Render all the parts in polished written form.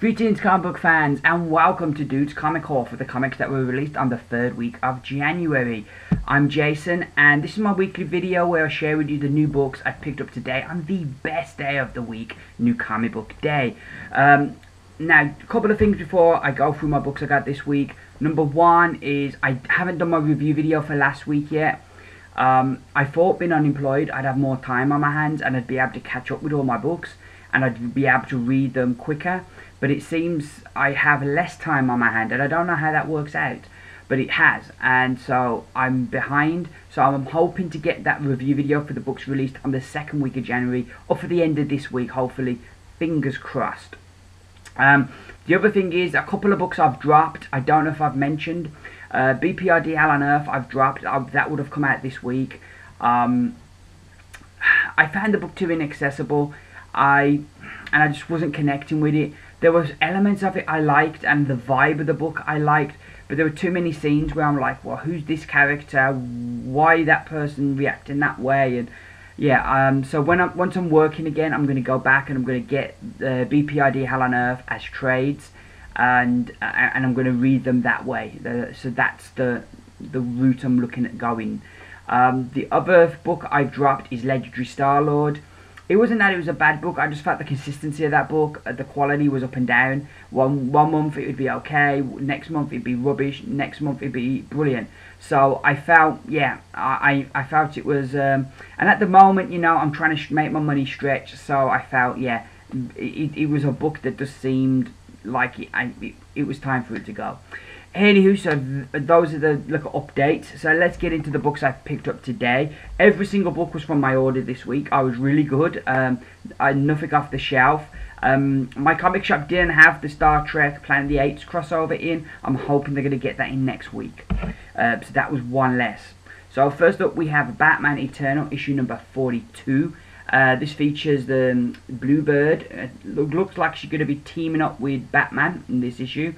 Greetings comic book fans and welcome to Dude's Comic Haul for the comics that were released on the third week of January. I'm Jason and this is my weekly video where I share with you the new books I picked up today on the best day of the week, New Comic Book Day. Now, a couple of things before I go through my books I got this week. Number one is I haven't done my review video for last week yet. I thought being unemployed I'd have more time on my hands and I'd be able to catch up with all my books and I'd be able to read them quicker. But it seems I have less time on my hand and I don't know how that works out, but it has, and so I'm behind. So I'm hoping to get that review video for the books released on the second week of January or for the end of this week, hopefully, fingers crossed. The other thing is a couple of books I've dropped. I don't know if I've mentioned BPRD Hell on Earth I've dropped. That would have come out this week. I found the book too inaccessible. I just wasn't connecting with it. There was elements of it I liked and the vibe of the book I liked, but there were too many scenes where I'm like, well, who's this character? Why that person reacting that way? And yeah, so once I'm working again, I'm going to go back and I'm going to get the BPRD Hell on Earth as trades, and I'm going to read them that way. So that's the route I'm looking at going. The other book I've dropped is Legendary Star-Lord. It wasn't that it was a bad book, I just felt the consistency of that book, the quality was up and down. One month it would be okay, next month it'd be rubbish, next month it'd be brilliant. So I felt, yeah, I felt it was, and at the moment, you know, I'm trying to make my money stretch, so I felt, yeah, it was a book that just seemed like it was time for it to go. Anywho, so those are the little updates. So let's get into the books I picked up today. Every single book was from my order this week. I was really good. Nothing off the shelf. My comic shop didn't have the Star Trek Planet of the Apes crossover in. I'm hoping they're going to get that in next week. So that was one less. So first up we have Batman Eternal issue number 42. This features the Bluebird. Looks like she's going to be teaming up with Batman in this issue.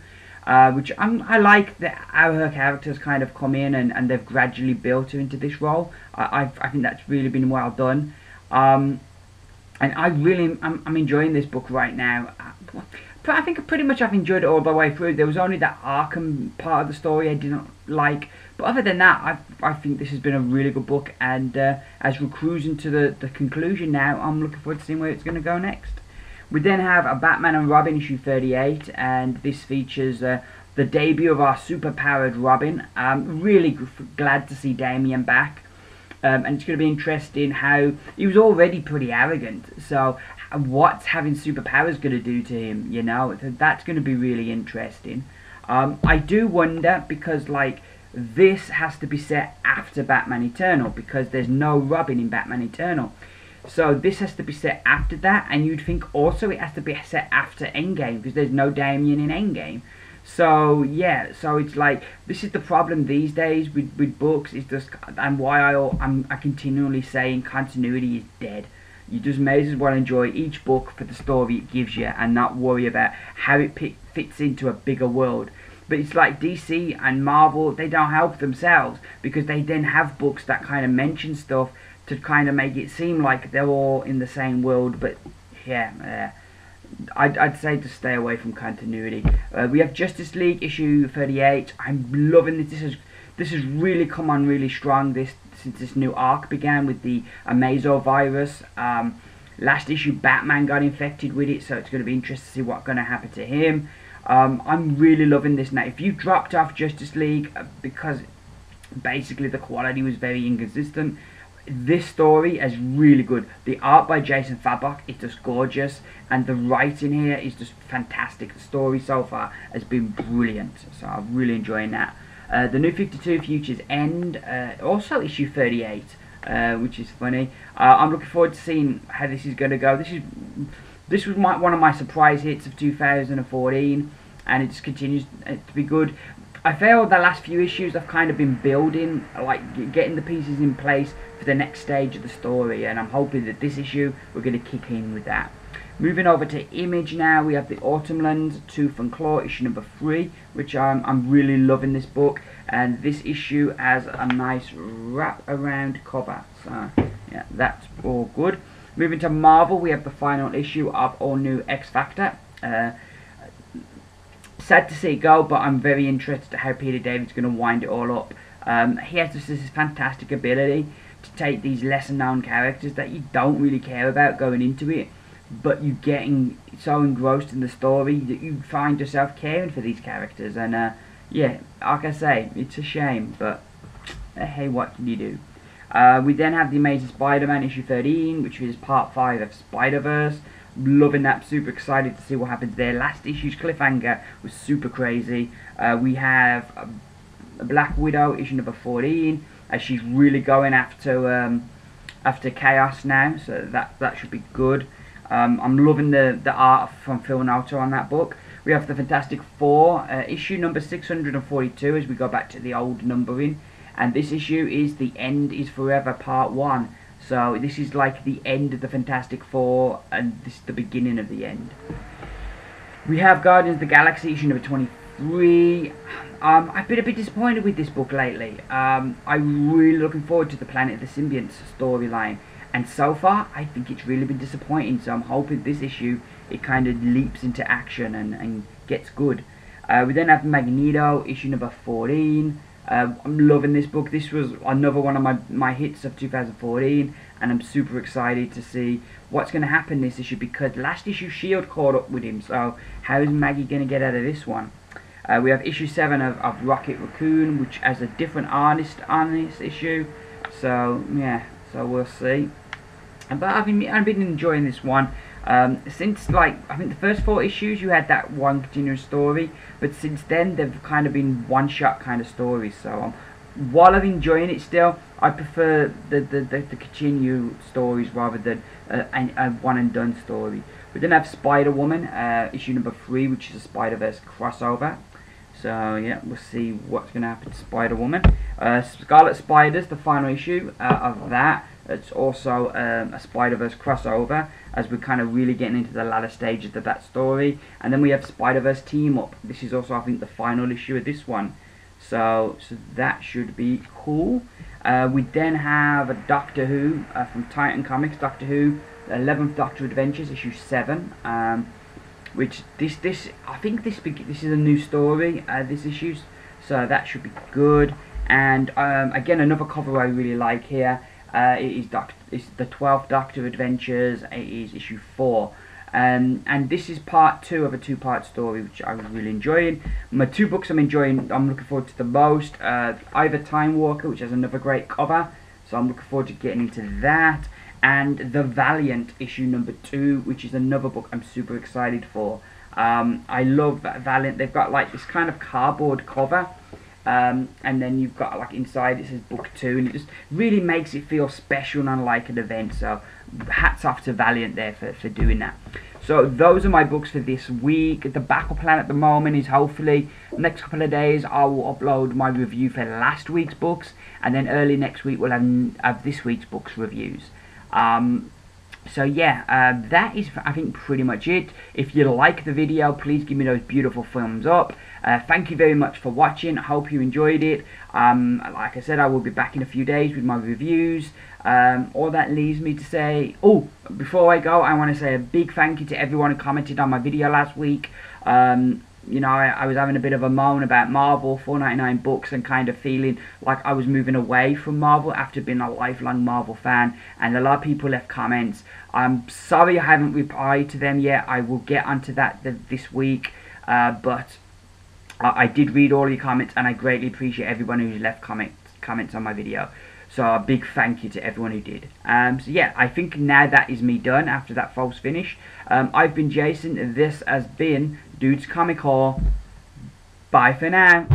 Which I like how her characters kind of come in and they've gradually built her into this role. I think that's really been well done. And I'm enjoying this book right now. I think pretty much I've enjoyed it all the way through. There was only that Arkham part of the story I didn't like. But other than that, I think this has been a really good book. And as we're cruising to the conclusion now, I'm looking forward to seeing where it's going to go next. We then have a Batman and Robin issue 38, and this features the debut of our super-powered Robin. Really glad to see Damian back, and it's going to be interesting how he was already pretty arrogant. So what's having superpowers going to do to him? You know, that's going to be really interesting. I do wonder because like this has to be set after Batman Eternal because there's no Robin in Batman Eternal. So this has to be set after that, and you'd think also it has to be set after Endgame because there's no Damian in Endgame. So yeah, so it's like this is the problem these days with books. Is just and why I continually saying continuity is dead. You just may as well enjoy each book for the story it gives you and not worry about how it fits into a bigger world. But it's like DC and Marvel, they don't help themselves because they then have books that kind of mention stuff to kind of make it seem like they're all in the same world, but yeah, I'd say to stay away from continuity. We have Justice League issue 38. I'm loving this. This has really come on really strong since this new arc began with the Amazo virus. Last issue Batman got infected with it, so it's going to be interesting to see what's going to happen to him. I'm really loving this now. If you dropped off Justice League because basically the quality was very inconsistent, this story is really good. The art by Jason Fabok is just gorgeous, and the writing here is just fantastic. The story so far has been brilliant, so I'm really enjoying that. The New 52 Futures End, also issue 38, which is funny. I'm looking forward to seeing how this is going to go. This was one of my surprise hits of 2014, and it just continues to be good. I feel the last few issues I've kind of been building, like getting the pieces in place for the next stage of the story, and I'm hoping that this issue we're going to kick in with that. Moving over to Image now, we have the Autumnland Tooth and Claw issue number 3, which I'm really loving this book, and this issue has a nice wrap around cover, so yeah, that's all good. Moving to Marvel, we have the final issue of All New X Factor. sad to see it go, but I'm very interested to how Peter David's going to wind it all up. He has this fantastic ability to take these lesser known characters that you don't really care about going into it, but you're getting so engrossed in the story that you find yourself caring for these characters. And yeah, like I say, it's a shame, but hey, what can you do? We then have the Amazing Spider-Man issue 13, which is part 5 of Spider-Verse. Loving that, super excited to see what happens there. Last issue's cliffhanger was super crazy. We have a Black Widow issue number 14, as she's really going after Chaos now, so that should be good. I'm loving the art from Phil Noto on that book. We have the Fantastic Four issue number 642, as we go back to the old numbering, and this issue is The End Is Forever Part 1. So this is like the end of the Fantastic Four, and this is the beginning of the end. We have Guardians of the Galaxy issue number 23. I've been a bit disappointed with this book lately. I'm really looking forward to the Planet of the Symbionts storyline, and so far I think it's really been disappointing. So I'm hoping this issue it kind of leaps into action and gets good. We then have Magneto issue number 14. I'm loving this book. This was another one of my hits of 2014, and I'm super excited to see what's going to happen this issue, because last issue S.H.I.E.L.D. caught up with him, so how is Maggie going to get out of this one? We have issue 7 of Rocket Raccoon, which has a different artist on this issue, so yeah, so we'll see. But I've been enjoying this one. Since, like, I think the first 4 issues you had that one continuous story, but since then they've kind of been one-shot kind of stories. So while I'm enjoying it still, I prefer the continue stories rather than a one-and-done story. We then have Spider-Woman issue number 3, which is a Spider-Verse crossover. So yeah, we'll see what's going to happen to Spider-Woman. Scarlet Spider's the final issue of that. It's also a Spider-Verse crossover, as we're kind of really getting into the latter stages of that story. And then we have Spider-Verse Team Up. This is also, I think, the final issue of this one. So that should be cool. We then have a Doctor Who from Titan Comics, Doctor Who, the 11th Doctor Adventures, issue 7. Which I think this is a new story, this issue, so that should be good. And again, another cover I really like here. It's the 12th Doctor Adventures. It is issue 4, and this is part 2 of a 2-part story, which I'm really enjoying. My 2 books I'm looking forward to the most. Either Time Walker, which has another great cover, so I'm looking forward to getting into that. And the Valiant issue number 2, which is another book I'm super excited for. I love Valiant. They've got like this kind of cardboard cover, and then you've got like inside it says book 2, and it just really makes it feel special and unlike an event. So hats off to Valiant there for doing that. So those are my books for this week. The backup plan at the moment is hopefully next couple of days I will upload my review for last week's books, and then early next week we'll have this week's books reviews. So yeah, that is, I think, pretty much it. If you like the video, please give me those beautiful thumbs up. Thank you very much for watching. I hope you enjoyed it. Like I said, I will be back in a few days with my reviews. All that leaves me to say, oh, before I go, I want to say a big thank you to everyone who commented on my video last week. You know, I was having a bit of a moan about Marvel, $4.99 books, and kind of feeling like I was moving away from Marvel after being a lifelong Marvel fan, and a lot of people left comments. I'm sorry I haven't replied to them yet. I will get onto that this week, but I did read all your comments, and I greatly appreciate everyone who's left comments on my video. So a big thank you to everyone who did. So yeah, I think now that is me done after that false finish. I've been Jason. This has been Dude's Comic Haul. Bye for now.